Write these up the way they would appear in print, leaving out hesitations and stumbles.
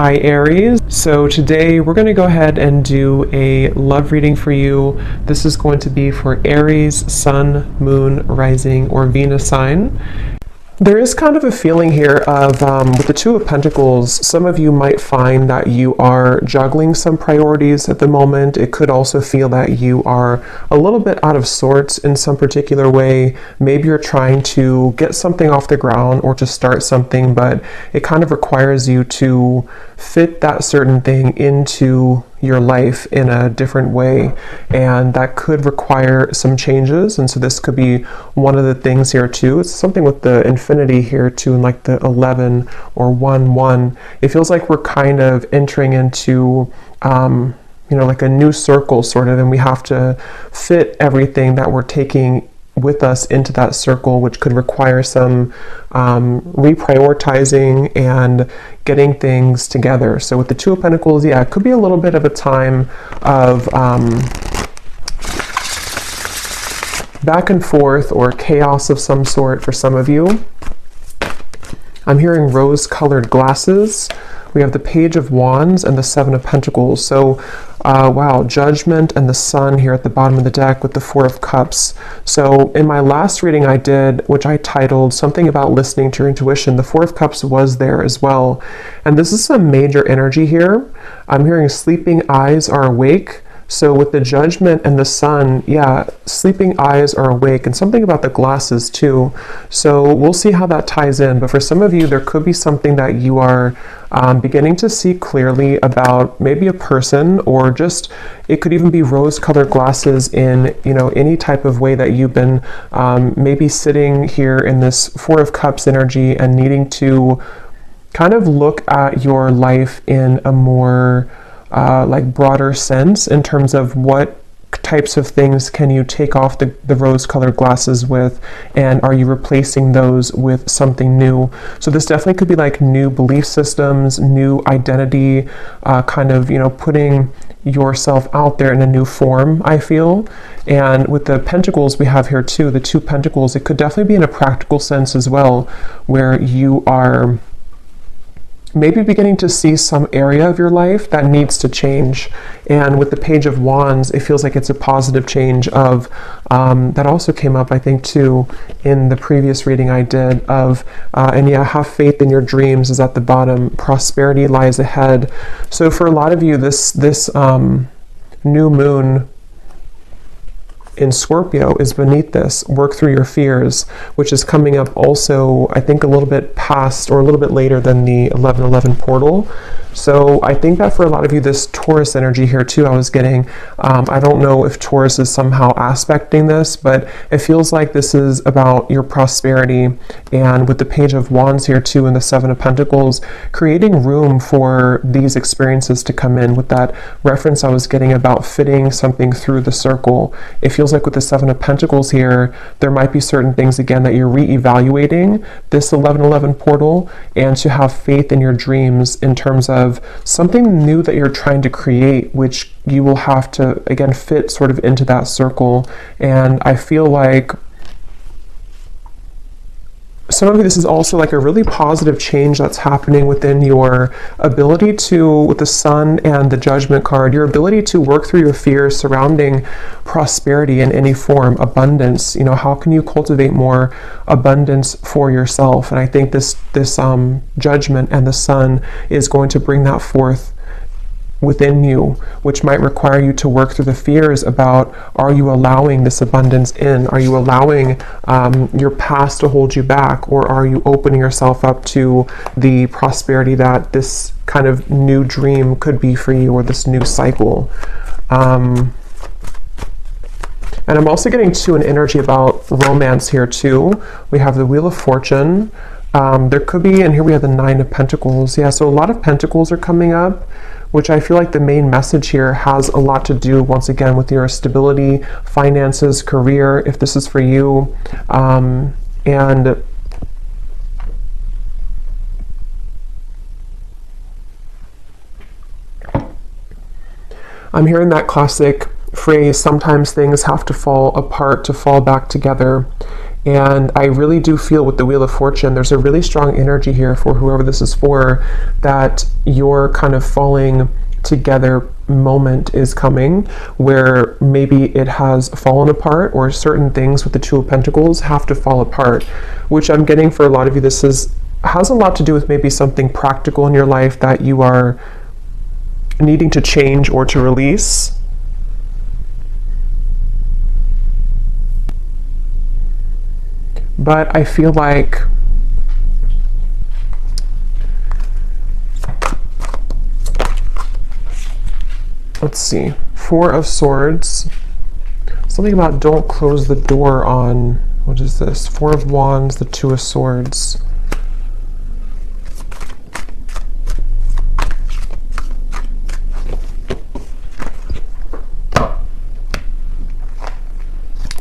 Hi Aries. So today we're going to go ahead and do a love reading for you. This is going to be for Aries, Sun, Moon, Rising, or Venus sign. There is kind of a feeling here of, with the Two of Pentacles, some of you might find that you are juggling some priorities at the moment. It could also feel that you are a little bit out of sorts in some particular way. Maybe you're trying to get something off the ground or to start something, but it kind of requires you to fit that certain thing into your life in a different way, and that could require some changes. And so this could be one of the things here too. It's something with the infinity here too, and like the 11 or 1-1. It feels like we're kind of entering into like a new circle sort of, and we have to fit everything that we're taking with us into that circle, which could require some reprioritizing and getting things together. So with the Two of Pentacles, yeah, it could be a little bit of a time of back and forth or chaos of some sort for some of you. I'm hearing rose-colored glasses. We have the Page of Wands and the Seven of Pentacles. So, wow, Judgment and the Sun here at the bottom of the deck with the Four of Cups. So in my last reading I did, which I titled something about listening to your intuition, the Four of Cups was there as well. And this is some major energy here. I'm hearing sleeping eyes are awake. So with the Judgment and the Sun, yeah, sleeping eyes are awake, and something about the glasses too. So we'll see how that ties in. But for some of you, there could be something that you are beginning to see clearly about, maybe a person, or just, it could even be rose-colored glasses in, any type of way that you've been maybe sitting here in this Four of Cups energy and needing to kind of look at your life in a more broader sense in terms of what types of things can you take off the rose-colored glasses with, and are you replacing those with something new? So this definitely could be like new belief systems, new identity, putting yourself out there in a new form, I feel. And with the Pentacles we have here too, the Two Pentacles, it could definitely be in a practical sense as well, where you are maybe beginning to see some area of your life that needs to change. And with the Page of Wands, it feels like it's a positive change of, that also came up, I think, too, in the previous reading I did of, have faith in your dreams is at the bottom. Prosperity lies ahead. So for a lot of you, this new moon in Scorpio is beneath this. Work through your fears, which is coming up also, I think, a little bit past or a little bit later than the 11-11 portal. So I think that for a lot of you, this Taurus energy here too, I was getting, I don't know if Taurus is somehow aspecting this, but it feels like this is about your prosperity. And with the Page of Wands here too, and the Seven of Pentacles, creating room for these experiences to come in. With that reference I was getting about fitting something through the circle, it feels like with the Seven of Pentacles here, there might be certain things again that you're re-evaluating this 11-11 portal, and to have faith in your dreams in terms of something new that you're trying to create, which you will have to again fit sort of into that circle. And I feel like some of you, this is also like a really positive change that's happening within your ability to, with the Sun and the Judgment card, your ability to work through your fears surrounding prosperity in any form, abundance. How can you cultivate more abundance for yourself? And I think this Judgment and the Sun is going to bring that forth within you, which might require you to work through the fears about, are you allowing this abundance in? Are you allowing your past to hold you back? Or are you opening yourself up to the prosperity that this kind of new dream could be for you, or this new cycle? And I'm also getting to an energy about romance here too. We have the Wheel of Fortune. There could be, and here we have the Nine of Pentacles. Yeah, so a lot of Pentacles are coming up, which I feel like the main message here has a lot to do, once again, with your stability, finances, career, if this is for you. And I'm hearing that classic phrase, sometimes things have to fall apart to fall back together. And I really do feel with the Wheel of Fortune, there's a really strong energy here for whoever this is for, that your kind of falling together moment is coming, where maybe it has fallen apart, or certain things with the Two of Pentacles have to fall apart, which I'm getting for a lot of you, this has a lot to do with maybe something practical in your life that you are needing to change or to release. But I feel like let's see, Four of Swords, something about don't close the door on, what is this? Four of Wands, the Two of Swords.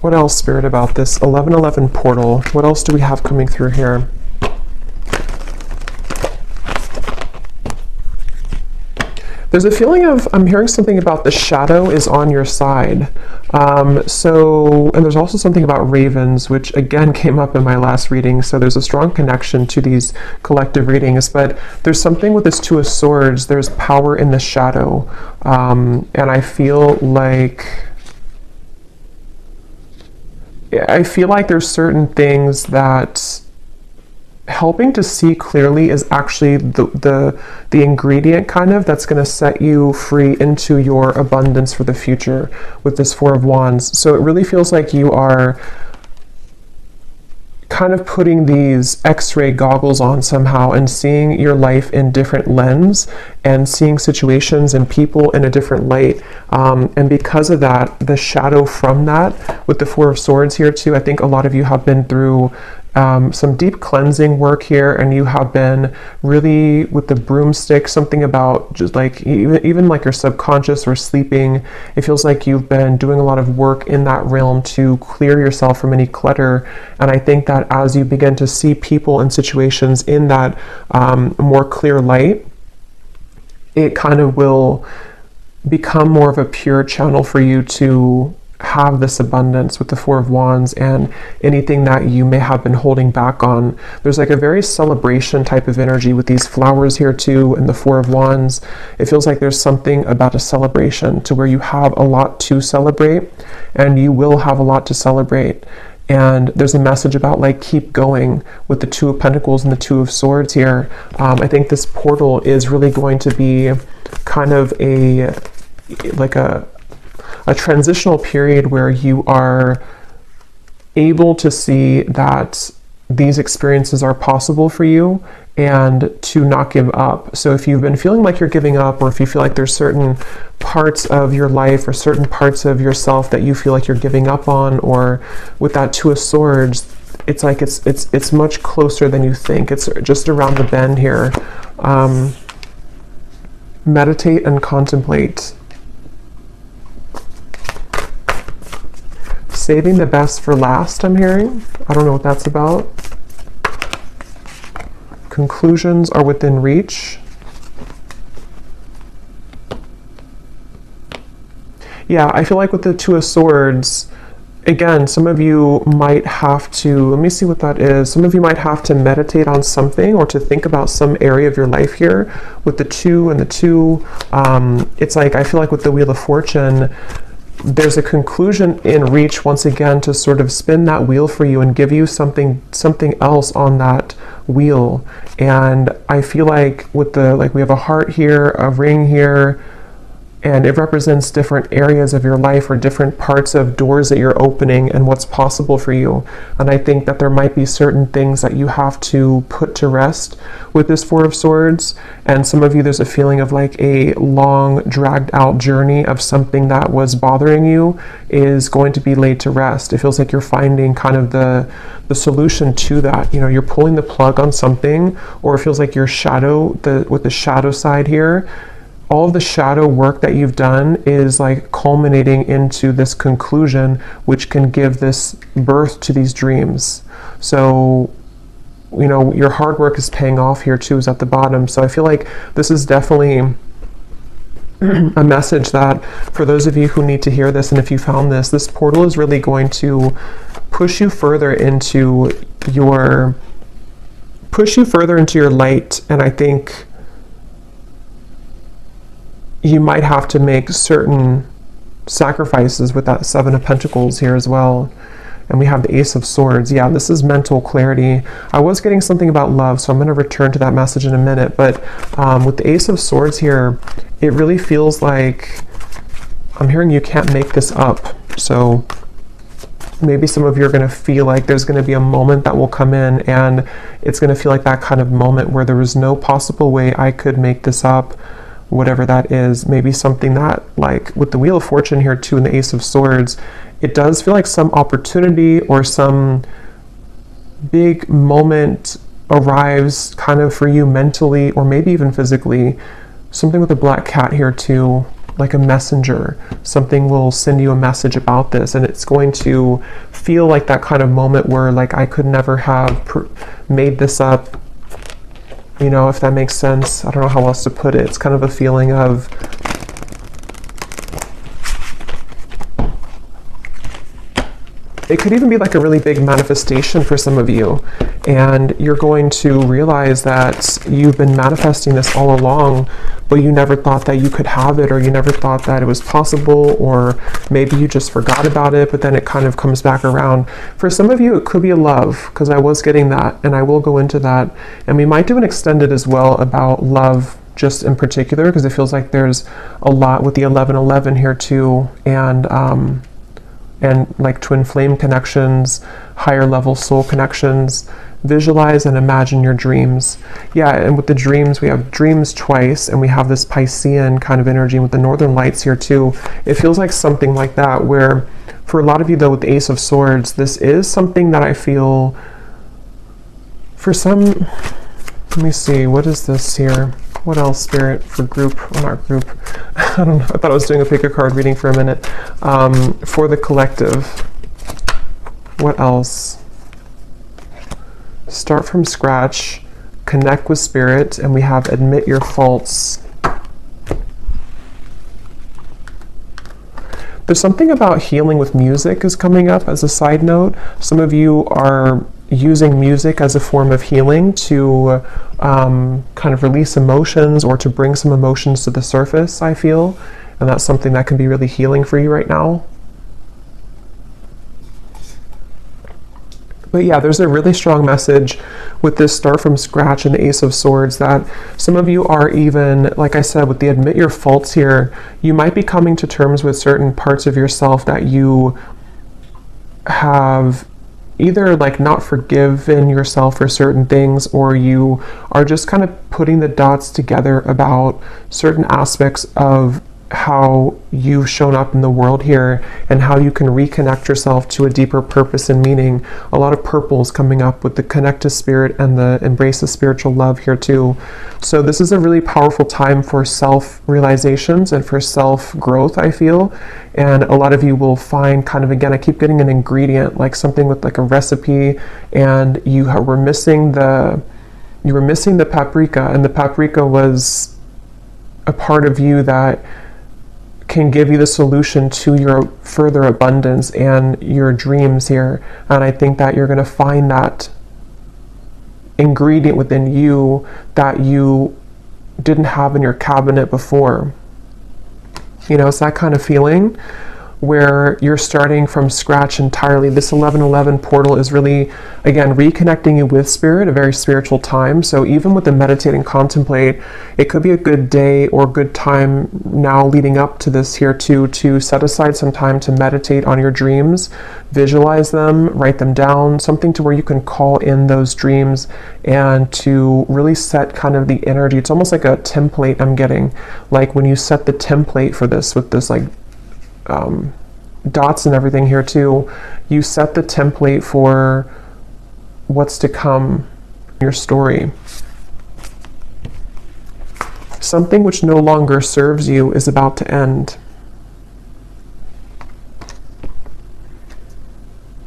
What else, Spirit, about this 1111 portal? What else do we have coming through here? There's a feeling of, I'm hearing something about the shadow is on your side. And there's also something about ravens, which again came up in my last reading. So there's a strong connection to these collective readings, but there's something with this Two of Swords. There's power in the shadow. And I feel like there's certain things that helping to see clearly is actually the ingredient kind of that's going to set you free into your abundance for the future with this Four of Wands. So it really feels like you are kind of putting these X-ray goggles on somehow and seeing your life in different lens and seeing situations and people in a different light. And because of that, the shadow from that with the Four of Swords here too, I think a lot of you have been through some deep cleansing work here, and you have been really with the broomstick, something about just like even like your subconscious or sleeping. It feels like you've been doing a lot of work in that realm to clear yourself from any clutter. And I think that as you begin to see people and situations in that more clear light, it kind of will become more of a pure channel for you to have this abundance with the Four of Wands and anything that you may have been holding back on. There's like a very celebration type of energy with these flowers here too and the Four of Wands. It feels like there's something about a celebration to where you have a lot to celebrate, and you will have a lot to celebrate. And there's a message about like keep going with the Two of Pentacles and the Two of Swords here. I think this portal is really going to be kind of a transitional period where you are able to see that these experiences are possible for you and to not give up. So if you've been feeling like you're giving up, or if you feel like there's certain parts of your life or certain parts of yourself that you feel like you're giving up on, or with that Two of Swords, it's like it's much closer than you think. It's just around the bend here. Meditate and contemplate. Saving the best for last, I'm hearing. I don't know what that's about. Conclusions are within reach. Yeah, I feel like with the Two of Swords, again, some of you might have to, let me see what that is. Some of you might have to meditate on something or to think about some area of your life here with the two and the two. It's like, I feel like with the Wheel of Fortune, there's a conclusion in reach once again to sort of spin that wheel for you and give you something else on that wheel. And I feel like with the, like we have a heart here, a ring here, and it represents different areas of your life or different parts of doors that you're opening and what's possible for you. And I think that there might be certain things that you have to put to rest with this Four of Swords. And some of you, there's a feeling of like a long dragged out journey of something that was bothering you is going to be laid to rest. It feels like you're finding kind of the solution to that. You know, you're pulling the plug on something, or it feels like your shadow, with the shadow side here, all of the shadow work that you've done is like culminating into this conclusion, which can give this birth to these dreams. So, you know, your hard work is paying off here too, is at the bottom. So I feel like this is definitely a message that for those of you who need to hear this, and if you found this portal is really going to push you further into your light. And I think you might have to make certain sacrifices with that Seven of Pentacles here as well. And we have the Ace of Swords. Yeah, this is mental clarity. I was getting something about love, so I'm going to return to that message in a minute. But with the Ace of Swords here, it really feels like I'm hearing you can't make this up. So maybe some of you are going to feel like there's going to be a moment that will come in, and it's going to feel like that kind of moment where there was no possible way I could make this up, whatever that is. Maybe something that, like with the Wheel of Fortune here too, and the Ace of Swords, it does feel like some opportunity or some big moment arrives kind of for you mentally or maybe even physically. Something with a black cat here too, like a messenger. Something will send you a message about this, and it's going to feel like that kind of moment where like I could never have made this up. You know, if that makes sense. I don't know how else to put it. It's kind of a feeling of it could even be like a really big manifestation for some of you, and you're going to realize that you've been manifesting this all along, but you never thought that you could have it, or you never thought that it was possible, or maybe you just forgot about it, but then it kind of comes back around. For some of you, it could be a love, because I was getting that, and I will go into that, and we might do an extended as well about love just in particular, because it feels like there's a lot with the 1111 here too, and like twin flame connections, higher level soul connections. Visualize and imagine your dreams. Yeah, and with the dreams, we have dreams twice, and we have this Piscean kind of energy with the northern lights here too. It feels like something like that, where for a lot of you though, with the Ace of Swords, this is something that I feel for some, let me see, what is this here? What else, Spirit, for group, or not group? I don't know, I thought I was doing a pick a card reading for a minute. For the collective, what else? Start from scratch, connect with Spirit, and we have admit your faults. There's something about healing with music is coming up as a side note. Some of you are using music as a form of healing to kind of release emotions or to bring some emotions to the surface, I feel. And that's something that can be really healing for you right now. But yeah, there's a really strong message with this start from scratch and the Ace of Swords that some of you are even, like I said, with the admit your faults here, you might be coming to terms with certain parts of yourself that you have either like not forgiven yourself for certain things, or you are just kind of putting the dots together about certain aspects of how you've shown up in the world here and how you can reconnect yourself to a deeper purpose and meaning. A lot of purples coming up with the connect to Spirit and the embrace of spiritual love here too. So this is a really powerful time for self-realizations and for self-growth, I feel. And a lot of you will find kind of, again, I keep getting an ingredient, like something with like a recipe, and you were missing the paprika, and the paprika was a part of you that can give you the solution to your further abundance and your dreams here. And I think that you're going to find that ingredient within you that you didn't have in your cabinet before. You know, it's that kind of feeling where you're starting from scratch entirely. This 1111 portal is really, again, reconnecting you with Spirit, a very spiritual time. So even with the meditate and contemplate, it could be a good day or good time now leading up to this here too, to set aside some time to meditate on your dreams, visualize them, write them down, something to where you can call in those dreams and to really set kind of the energy. It's almost like a template I'm getting, like when you set the template for this with this like dots and everything here too, you set the template for what's to come in your story. Something which no longer serves you is about to end.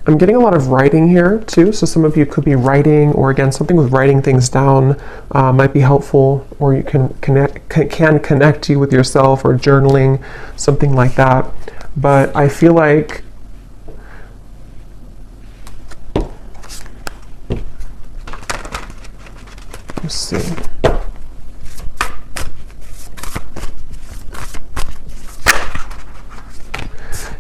I'm getting a lot of writing here too, so some of you could be writing, or again, something with writing things down might be helpful, or you can connect you with yourself, or journaling, something like that. But I feel like let's see.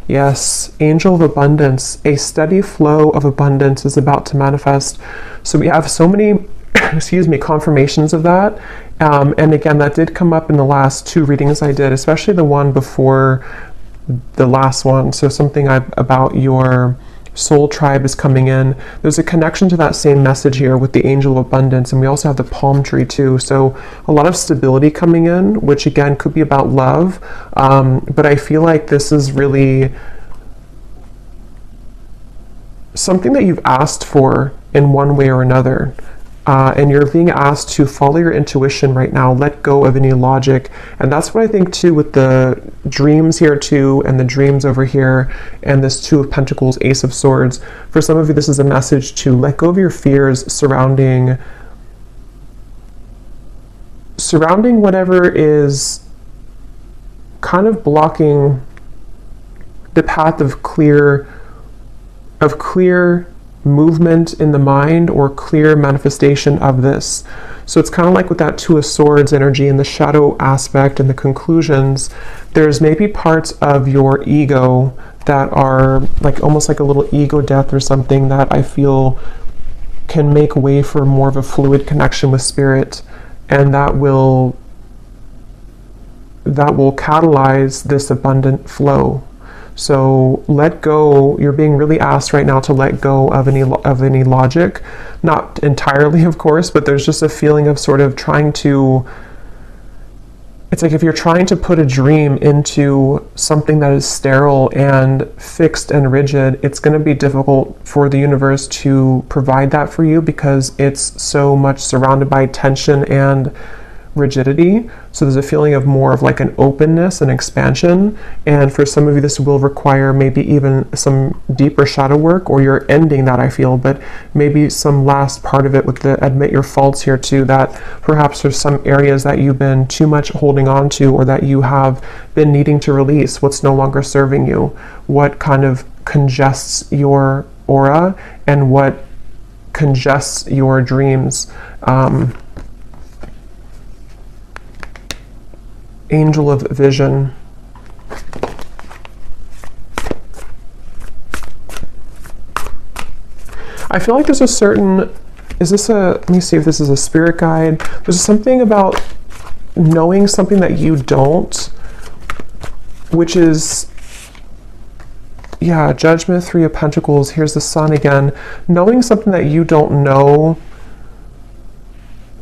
Yes, angel of abundance, a steady flow of abundance is about to manifest. So we have so many, excuse me, confirmations of that. And again, that did come up in the last 2 readings I did, especially the one before the last one. So something about your soul tribe is coming in. There's a connection to that same message here with the angel of abundance, and we also have the palm tree too. So a lot of stability coming in, which again could be about love, but I feel like this is really something that you've asked for in one way or another. And you're being asked to follow your intuition right now, let go of any logic. And that's what I think too with the dreams here too, and the dreams over here, and this 2 of Pentacles, Ace of Swords. For some of you, this is a message to let go of your fears surrounding whatever is kind of blocking the path of clear movement in the mind, or clear manifestation of this. So it's kind of like with that 2 of Swords energy and the shadow aspect and the conclusions, there's maybe parts of your ego that are like almost like a little ego death or something that I feel can make way for more of a fluid connection with spirit, and that will catalyze this abundant flow. So let go. You're being really asked right now to let go of any logic, not entirely, of course, but there's just a feeling of sort of trying to. It's like if you're trying to put a dream into something that is sterile and fixed and rigid, it's going to be difficult for the universe to provide that for you, because it's so much surrounded by tension and rigidity. So there's a feeling of more of like an openness and expansion, and for some of you this will require maybe even some deeper shadow work, or you're ending that, I feel, but maybe some last part of it with the admit your faults here too, that perhaps there's some areas that you've been too much holding on to, or that you have been needing to release, what's no longer serving you, what kind of congests your aura, and what congests your dreams. Angel of vision. I feel like there's a certain, let me see if this is a spirit guide. There's something about knowing something that you don't, which is, yeah, judgment, 3 of Pentacles. Here's the Sun again. Knowing something that you don't know,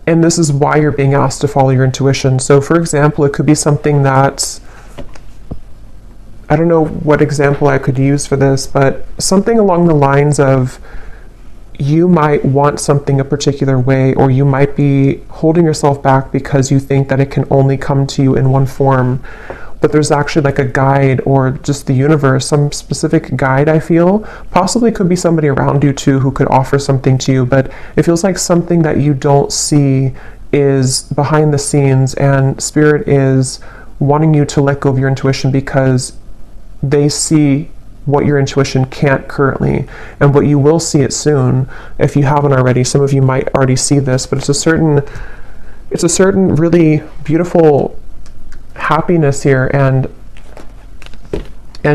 and this is why you're being asked to follow your intuition. So for example, it could be something that, I don't know what example I could use for this, but something along the lines of, you might want something a particular way, or you might be holding yourself back because you think that it can only come to you in one form. But there's actually like a guide, or just the universe, some specific guide, I feel. Possibly could be somebody around you too who could offer something to you, but it feels like something that you don't see is behind the scenes, and spirit is wanting you to let go of your intuition because they see what your intuition can't currently, and what you will see it soon if you haven't already. Some of you might already see this, but it's a certain really beautiful happiness here and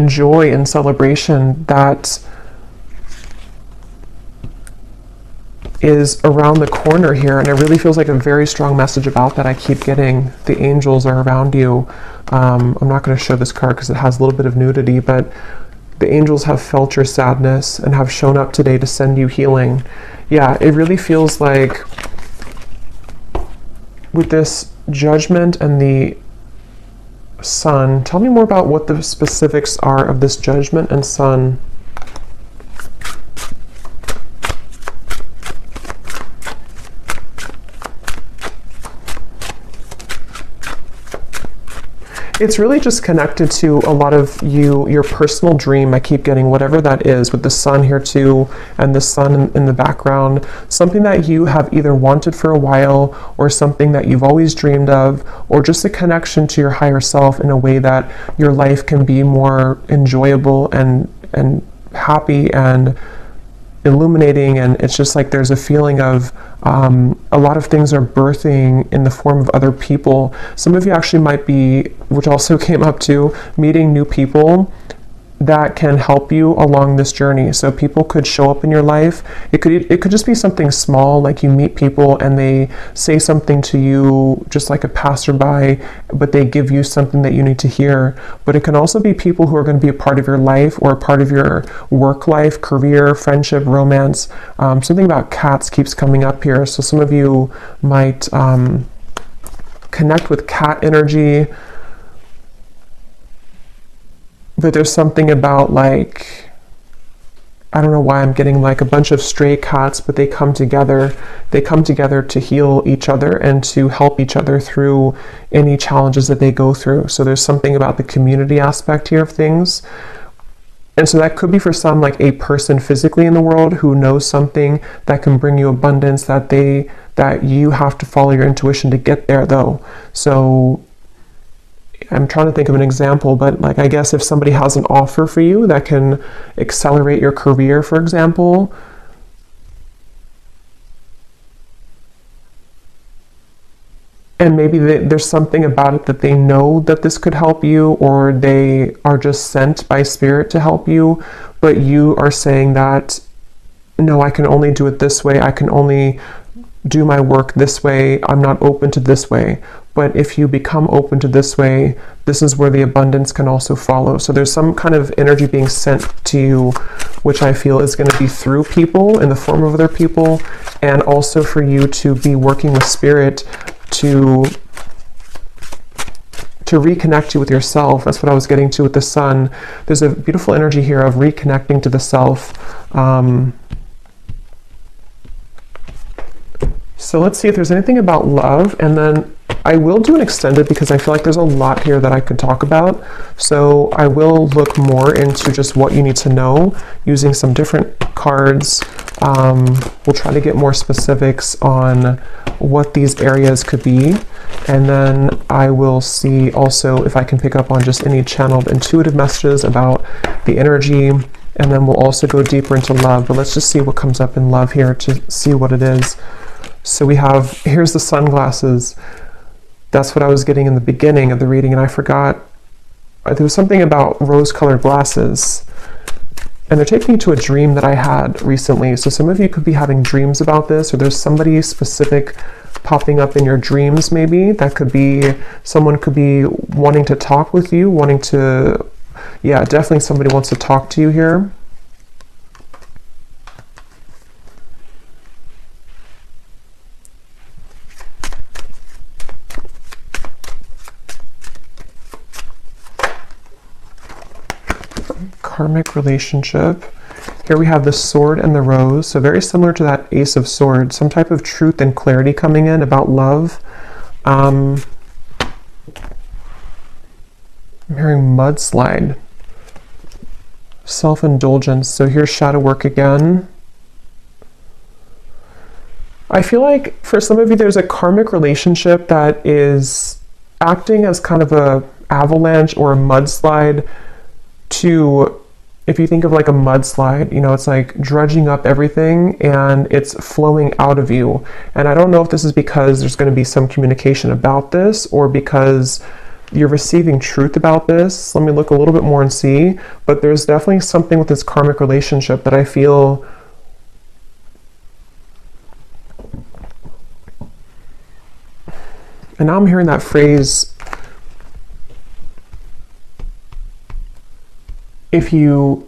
joy and celebration that is around the corner here, and it really feels like a very strong message about that I keep getting. The angels are around you. I'm not going to show this card because it has a little bit of nudity, but the angels have felt your sadness and have shown up today to send you healing. Yeah, it really feels like with this judgment and the Sun. Tell me more about what the specifics are of this judgment and Sun. It's really just connected to a lot of your personal dream. I keep getting whatever that is with the sun here too, and the sun in the background. Something that you have either wanted for a while, or something that you've always dreamed of, or just a connection to your higher self in a way that your life can be more enjoyable and happy and illuminating. And it's just like there's a feeling of a lot of things are birthing in the form of other people. Some of you actually might be, which also came up too, meeting new people that can help you along this journey. So people could show up in your life. It could just be something small, like you meet people and they say something to you just like a passerby, but they give you something that you need to hear. But it can also be people who are going to be a part of your life or a part of your work life, career, friendship, romance. Something about cats keeps coming up here. So some of you might connect with cat energy. But there's something about, like, I don't know why I'm getting like a bunch of stray cats, but they come together. They come together to heal each other and to help each other through any challenges that they go through. So there's something about the community aspect here of things. And so that could be for some like a person physically in the world who knows something that can bring you abundance, that you have to follow your intuition to get there though. So I'm trying to think of an example, but like, I guess if somebody has an offer for you that can accelerate your career, for example, and maybe there's something about it that they know that this could help you, or they are just sent by spirit to help you, but you are saying that, no, I can only do it this way. I can only do my work this way. I'm not open to this way. But if you become open to this way, this is where the abundance can also follow. So there's some kind of energy being sent to you, which I feel is going to be through people in the form of other people, and also for you to be working with spirit to reconnect you with yourself. That's what I was getting to with the sun. There's a beautiful energy here of reconnecting to the self. So let's see if there's anything about love, and then I will do an extended because I feel like there's a lot here that I could talk about. So I will look more into just what you need to know using some different cards. We'll try to get more specifics on what these areas could be. And then I will see also if I can pick up on just any channeled intuitive messages about the energy. And then we'll also go deeper into love. But let's just see what comes up in love here to see what it is. So we have, here's the sunglasses. That's what I was getting in the beginning of the reading, and I forgot. There was something about rose-colored glasses. And they're taking me to a dream that I had recently. So some of you could be having dreams about this, or there's somebody specific popping up in your dreams maybe. That could be, someone could be wanting to talk with you, wanting to, yeah, definitely somebody wants to talk to you here. Karmic relationship. Here we have the sword and the rose. So very similar to that ace of swords. Some type of truth and clarity coming in about love. I'm hearing mudslide. Self-indulgence. So here's shadow work again. I feel like for some of you there's a karmic relationship that is acting as kind of a avalanche or a mudslide to, if you think of like a mudslide, you know, it's like dredging up everything and it's flowing out of you. And I don't know if this is because there's going to be some communication about this or because you're receiving truth about this. Let me look a little bit more and see. But there's definitely something with this karmic relationship that I feel and now I'm hearing that phrase, if you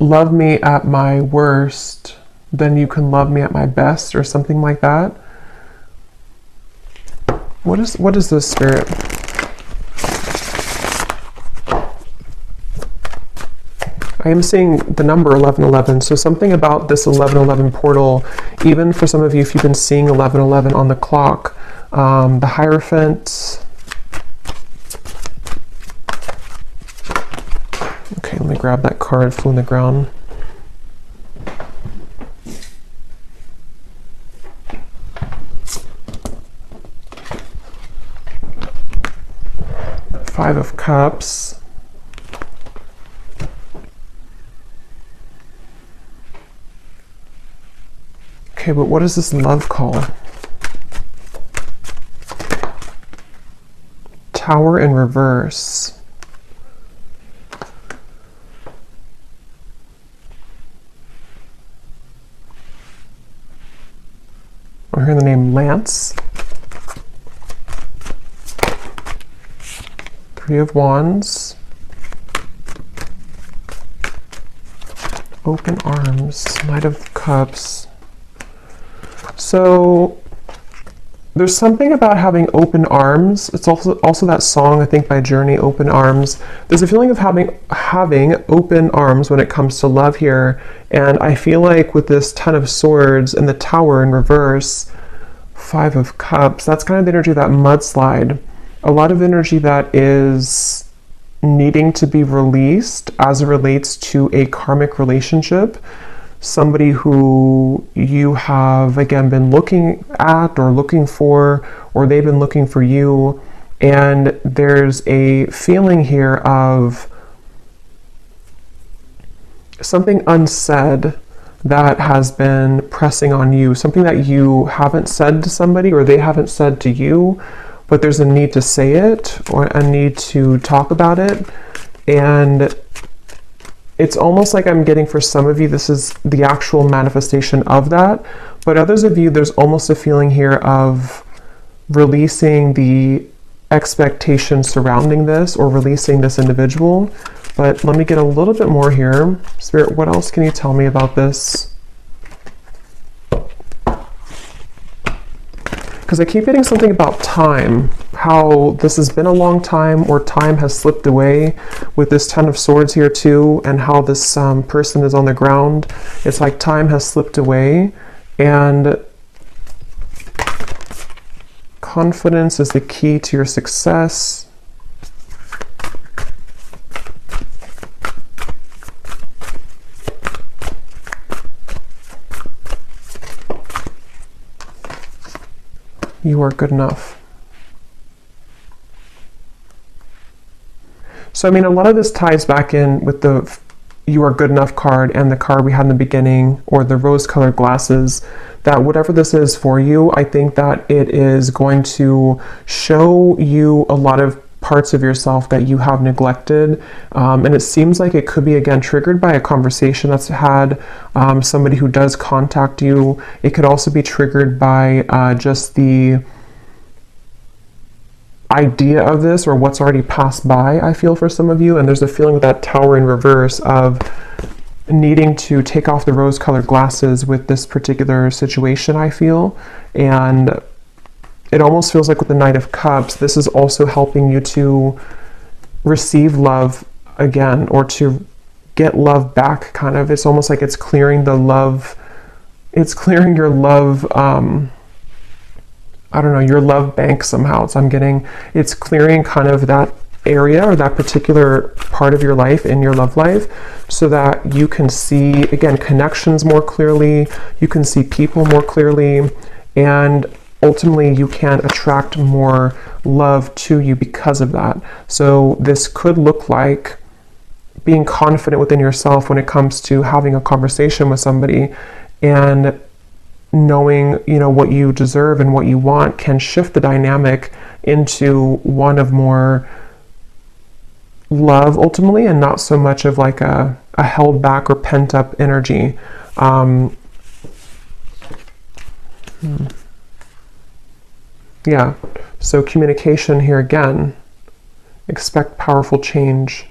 love me at my worst, then you can love me at my best, or something like that. What is this, Spirit? I am seeing the number 1111, so something about this 1111 portal, even for some of you, if you've been seeing 1111 on the clock, the Hierophant, let me grab that card, Flew in the Ground. Five of Cups. Okay, but what does this love call? Tower in reverse. I'm hearing the name Lance. Three of Wands. Open Arms. Knight of Cups. So there's something about having open arms. It's also that song, I think, by Journey, Open Arms. There's a feeling of having open arms when it comes to love here. And I feel like with this Ten of Swords and the Tower in reverse, Five of Cups, that's kind of the energy of that mudslide. A lot of energy that is needing to be released as it relates to a karmic relationship. Somebody who you have, again, been looking at or looking for, or they've been looking for you. And there's a feeling here of something unsaid that has been pressing on you, something that you haven't said to somebody or they haven't said to you, but there's a need to say it or a need to talk about it. And it's almost like I'm getting, for some of you, this is the actual manifestation of that. But others of you, there's almost a feeling here of releasing the expectation surrounding this or releasing this individual. But let me get a little bit more here. Spirit, what else can you tell me about this? Because I keep getting something about time, how this has been a long time or time has slipped away with this Ten of Swords here too, and how this person is on the ground. It's like time has slipped away, and confidence is the key to your success. You are good enough. So, I mean, a lot of this ties back in with the You Are Good Enough card and the card we had in the beginning, or the rose-colored glasses, that whatever this is for you, I think that it is going to show you a lot of parts of yourself that you have neglected. And it seems like it could be, again, triggered by a conversation that's had, somebody who does contact you. It could also be triggered by just the idea of this or what's already passed by, I feel, for some of you. And there's a feeling with that Tower in reverse of needing to take off the rose-colored glasses with this particular situation, I feel. And it almost feels like with the Knight of Cups, this is also helping you to receive love again, or to get love back, kind of. It's almost like it's clearing the love, it's clearing your love, I don't know, your love bank somehow. So I'm getting, it's clearing kind of that area or that particular part of your life in your love life, so that you can see, again, connections more clearly, you can see people more clearly, and ultimately you can attract more love to you because of that. So this could look like being confident within yourself when it comes to having a conversation with somebody, and knowing, you know, what you deserve and what you want can shift the dynamic into one of more love ultimately, and not so much of like a held back or pent up energy. Yeah, so communication here again. Expect powerful change.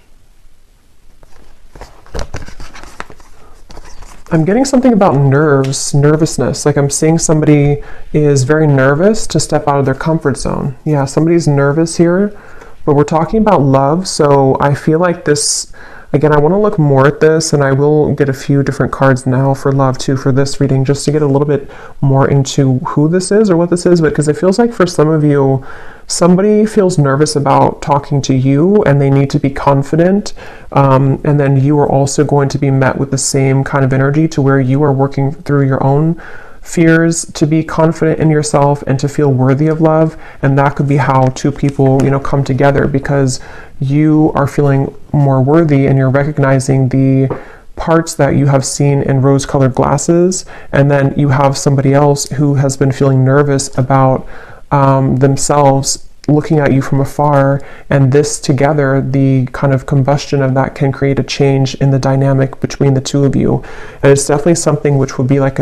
I'm getting something about nervousness. Like I'm seeing somebody is very nervous to step out of their comfort zone. Yeah, somebody's nervous here, but we're talking about love. So I feel like this Again, I want to look more at this, and I will get a few different cards now for love too for this reading, just to get a little bit more into who this is or what this is. But because it feels like for some of you, somebody feels nervous about talking to you and they need to be confident, and then you are also going to be met with the same kind of energy to where you are working through your own fears to be confident in yourself and to feel worthy of love. And that could be how two people, come together, because you are feeling more worthy and you're recognizing the parts that you have seen in rose-colored glasses, and then you have somebody else who has been feeling nervous about themselves looking at you from afar, and this together, the kind of combustion of that can create a change in the dynamic between the two of you. And it's definitely something which would be like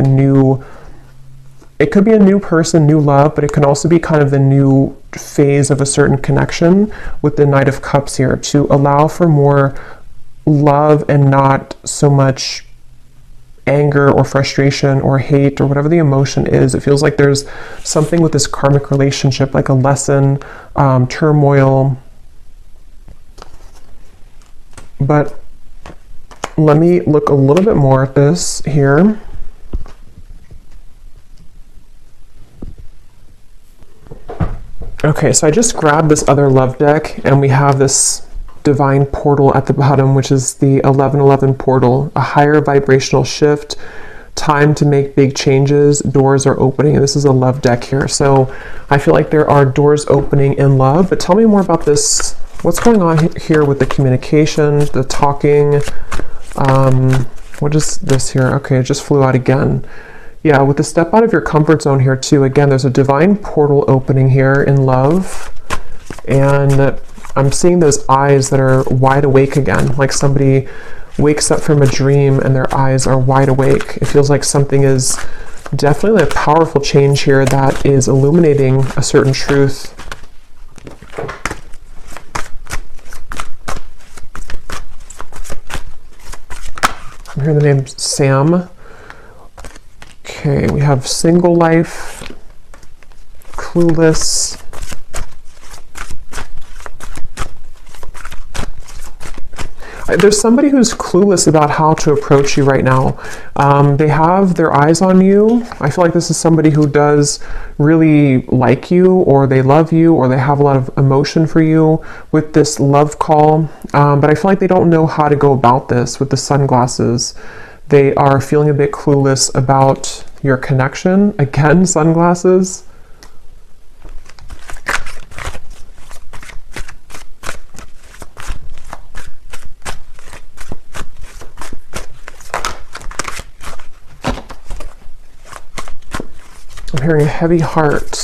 it could be a new person, new love, but it can also be kind of the new phase of a certain connection with the Knight of Cups here, to allow for more love and not so much anger or frustration or hate or whatever the emotion is. It feels like there's something with this karmic relationship, like a lesson, turmoil. But let me look a little bit more at this here. Okay, so I just grabbed this other love deck, and we have this divine portal at the bottom, which is the 1111 portal, a higher vibrational shift, time to make big changes, doors are opening. And this is a love deck here. So I feel like there are doors opening in love, but tell me more about this. What's going on here with the communication, the talking? What is this here? Okay, it just flew out again. Yeah, with the step out of your comfort zone here too. Again, there's a divine portal opening here in love. And I'm seeing those eyes that are wide awake again, like somebody wakes up from a dream and their eyes are wide awake. It feels like something is definitely a powerful change here that is illuminating a certain truth. I'm hearing the name Sam. Okay, we have single life, clueless. There's somebody who's clueless about how to approach you right now. They have their eyes on you. I feel like this is somebody who does really like you, or they love you, or they have a lot of emotion for you with this love call. But I feel like they don't know how to go about this with the sunglasses. They are feeling a bit clueless about your connection. Again, sunglasses. I'm hearing a heavy heart.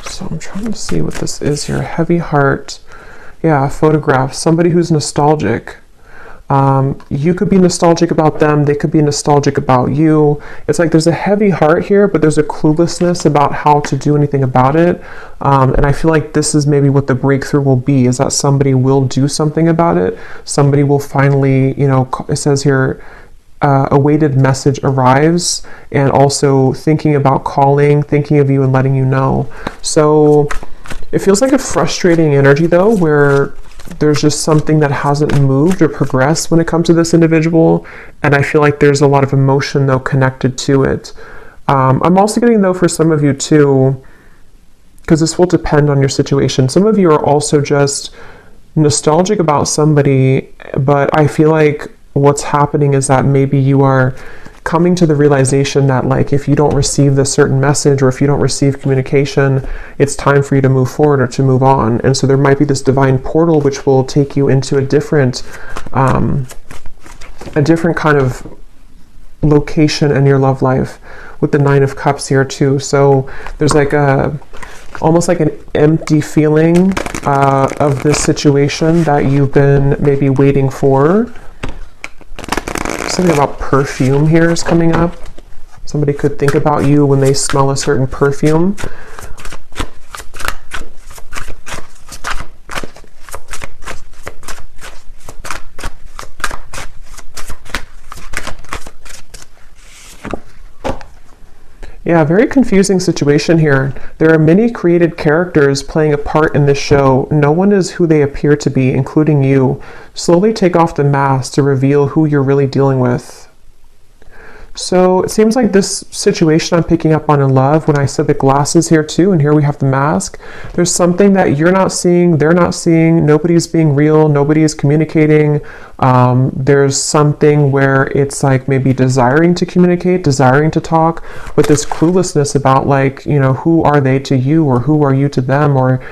So I'm trying to see what this is here. Heavy heart. Yeah, photograph. Somebody who's nostalgic. You could be nostalgic about them. They could be nostalgic about you. It's like there's a heavy heart here, but there's a cluelessness about how to do anything about it. And I feel like this is maybe what the breakthrough will be, is that somebody will do something about it. Somebody will finally, it says here, a weighted message arrives, and also thinking about calling, thinking of you and letting you know. So it feels like a frustrating energy though, where there's just something that hasn't moved or progressed when it comes to this individual. And I feel like there's a lot of emotion though connected to it. I'm also getting though for some of you too, because this will depend on your situation. Some of you are also just nostalgic about somebody, but I feel like what's happening is that maybe you are coming to the realization that, like, if you don't receive this certain message, or if you don't receive communication, it's time for you to move forward or to move on. And so there might be this divine portal which will take you into a different kind of location in your love life, with the Nine of Cups here too. So there's like almost like an empty feeling of this situation that you've been maybe waiting for. Something about perfume here is coming up. Somebody could think about you when they smell a certain perfume. Yeah, very confusing situation here. There are many created characters playing a part in this show. No one is who they appear to be, including you. Slowly take off the mask to reveal who you're really dealing with. So it seems like this situation I'm picking up on in love, when I said the glasses here too, and here we have the mask, there's something that you're not seeing, they're not seeing, nobody's being real, nobody is communicating. There's something where it's like maybe desiring to communicate, desiring to talk, but this cluelessness about like, you know, who are they to you or who are you to them, or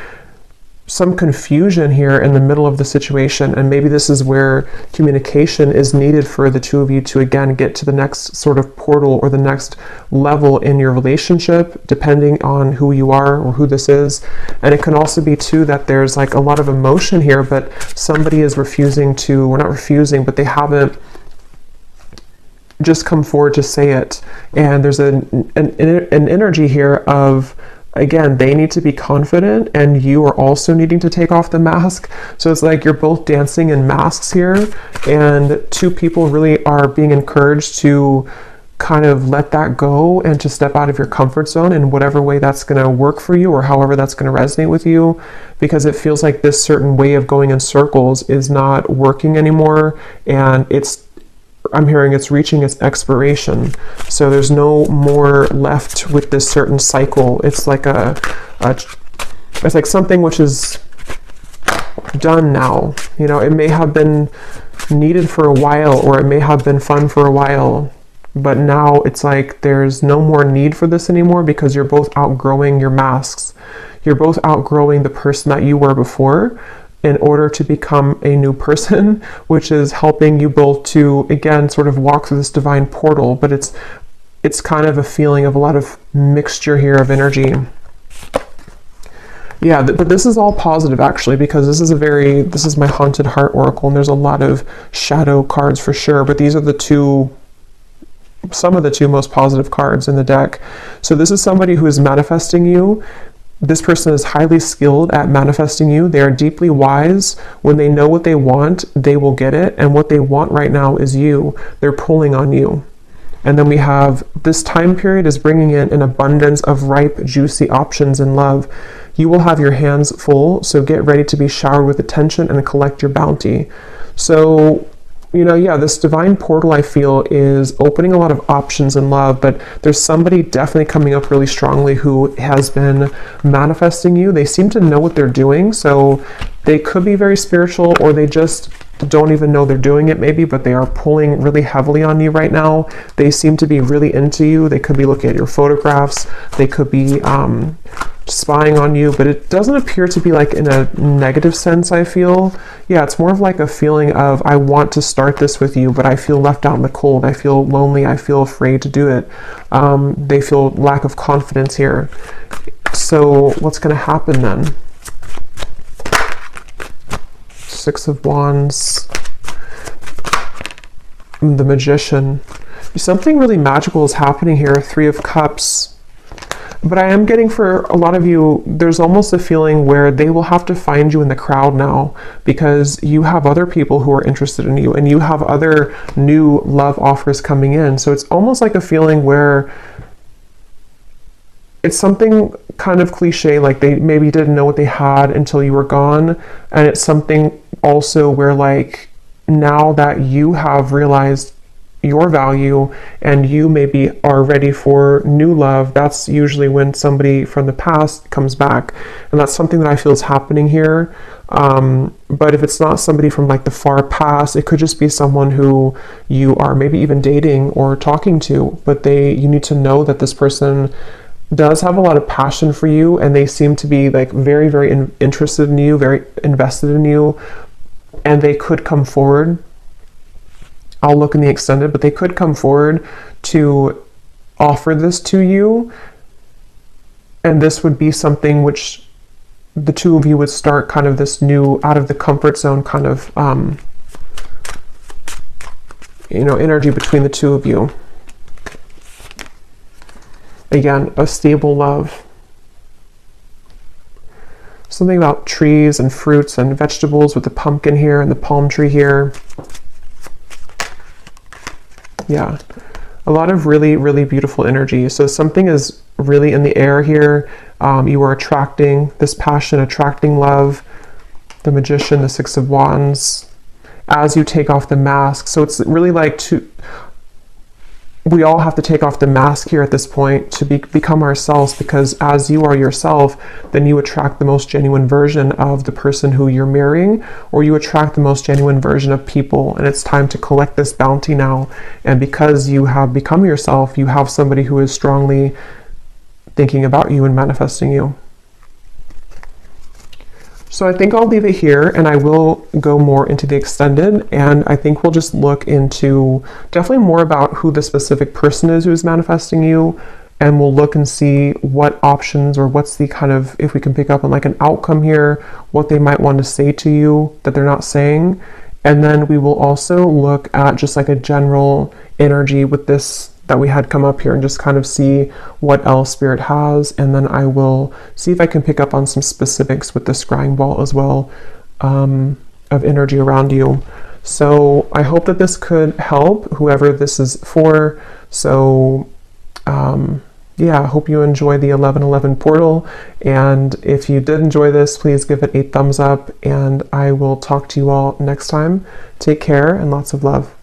some confusion here in the middle of the situation. And maybe this is where communication is needed for the two of you to again get to the next sort of portal or the next level in your relationship, depending on who you are or who this is. And it can also be too that there's like a lot of emotion here, but somebody is refusing to, or not refusing, but they haven't just come forward to say it. And there's an energy here of, again, they need to be confident and you are also needing to take off the mask. So it's like you're both dancing in masks here, and two people really are being encouraged to kind of let that go and to step out of your comfort zone in whatever way that's going to work for you or however that's going to resonate with you, because it feels like this certain way of going in circles is not working anymore, and I'm hearing it's reaching its expiration. So there's no more left with this certain cycle. It's like it's like something which is done now. You know, it may have been needed for a while, or it may have been fun for a while, but now it's like there's no more need for this anymore because you're both outgrowing your masks. You're both outgrowing the person that you were before, in order to become a new person, which is helping you both to, again, sort of walk through this divine portal. But it's kind of a feeling of a lot of mixture here of energy. Yeah, but this is all positive actually, because this is my Haunted Heart Oracle, and there's a lot of shadow cards for sure, but these are some of the two most positive cards in the deck. So this is somebody who is manifesting you. This person is highly skilled at manifesting you. They are deeply wise. When they know what they want, they will get it. And what they want right now is you. They're pulling on you. And then we have this time period is bringing in an abundance of ripe, juicy options in love. You will have your hands full, so get ready to be showered with attention and collect your bounty. So, you know, yeah, this divine portal I feel is opening a lot of options in love, but there's somebody definitely coming up really strongly who has been manifesting you. They seem to know what they're doing, so they could be very spiritual, or they just don't even know they're doing it maybe, but they are pulling really heavily on you right now. They seem to be really into you. They could be looking at your photographs. They could be spying on you, but it doesn't appear to be like in a negative sense, I feel. Yeah, it's more of like a feeling of, I want to start this with you, but I feel left out in the cold. I feel lonely. I feel afraid to do it. They feel lack of confidence here. So what's going to happen then? Six of Wands, the Magician. Something really magical is happening here. Three of Cups. But I am getting, for a lot of you, there's almost a feeling where they will have to find you in the crowd now, because you have other people who are interested in you and you have other new love offers coming in. So it's almost like a feeling where it's something kind of cliche, like they maybe didn't know what they had until you were gone. And it's something also where like now that you have realized your value and you maybe are ready for new love, that's usually when somebody from the past comes back, and that's something that I feel is happening here. But if it's not somebody from like the far past, it could just be someone who you are maybe even dating or talking to, but you need to know that this person does have a lot of passion for you, and they seem to be like very, very interested in you, very invested in you, and they could come forward. I'll look in the extended, but they could come forward to offer this to you. And this would be something which the two of you would start kind of this new out of the comfort zone kind of, energy between the two of you. Again, a stable love. Something about trees and fruits and vegetables with the pumpkin here and the palm tree here. Yeah, A lot of really, really beautiful energy. So something is really in the air here. You are attracting this passion, attracting love. The Magician, the Six of Wands, as you take off the mask. So it's really like we all have to take off the mask here at this point to become ourselves, because as you are yourself, then you attract the most genuine version of the person who you're marrying, or you attract the most genuine version of people. And it's time to collect this bounty now. And because you have become yourself, you have somebody who is strongly thinking about you and manifesting you. So I think I'll leave it here, and I will go more into the extended, and I think we'll just look into definitely more about who the specific person is who's manifesting you, and we'll look and see what options, or what's the kind of, if we can pick up on like an outcome here, what they might want to say to you that they're not saying. And then we will also look at just like a general energy with this that we had come up here, and just kind of see what else Spirit has. And then I will see if I can pick up on some specifics with the scrying ball as well, of energy around you. So I hope that this could help whoever this is for. So yeah, I hope you enjoy the 1111 portal. And if you did enjoy this, please give it a thumbs up, and I will talk to you all next time. Take care and lots of love.